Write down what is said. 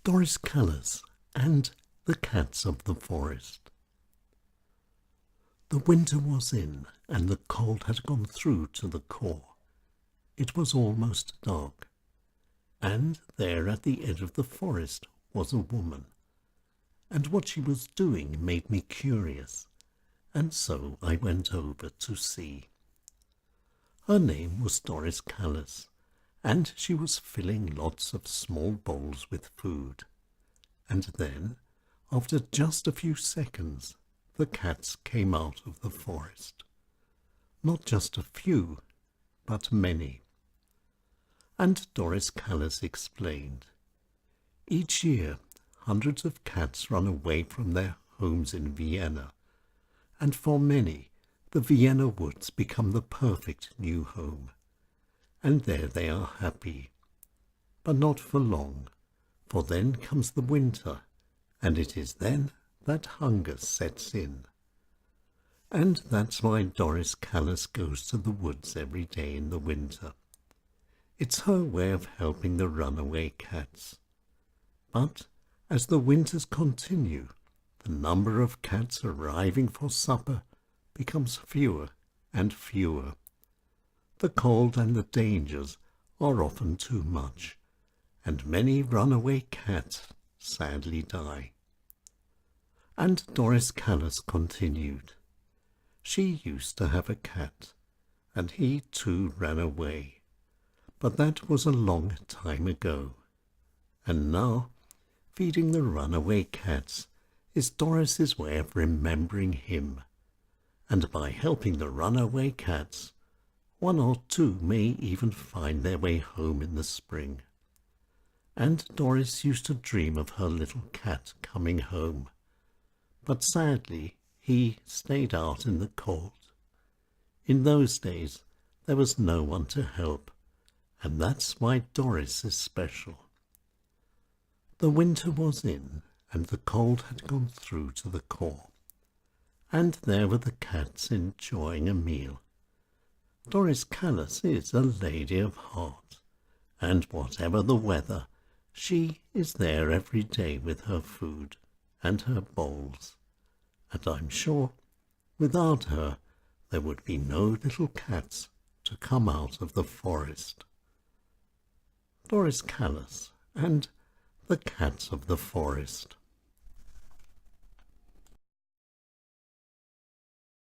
Doris Kalus and the Cats of the Forest. The winter was in, and the cold had gone through to the core. It was almost dark, and there at the edge of the forest was a woman, and what she was doing made me curious, and so I went over to see. Her name was Doris Kalus, and she was filling lots of small bowls with food. And then, after just a few seconds, the cats came out of the forest. Not just a few, but many. And Doris Kalus explained. Each year, hundreds of cats run away from their homes in Vienna, and for many, the Vienna woods become the perfect new home. And there they are happy. But not for long, for then comes the winter, and it is then that hunger sets in. And that's why Doris Kalus goes to the woods every day in the winter. It's her way of helping the runaway cats. But as the winters continue, the number of cats arriving for supper becomes fewer and fewer. The cold and the dangers are often too much, and many runaway cats sadly die. And Doris Kalus continued. She used to have a cat, and he too ran away. But that was a long time ago. And now, feeding the runaway cats is Doris's way of remembering him. And by helping the runaway cats, one or two may even find their way home in the spring. And Doris used to dream of her little cat coming home. But sadly, he stayed out in the cold. In those days, there was no one to help, and that's why Doris is special. The winter was in, and the cold had gone through to the core. And there were the cats enjoying a meal. Doris Kalus is a lady of heart, and whatever the weather, she is there every day with her food and her bowls. And I'm sure, without her, there would be no little cats to come out of the forest. Doris Kalus and the Cats of the Forest.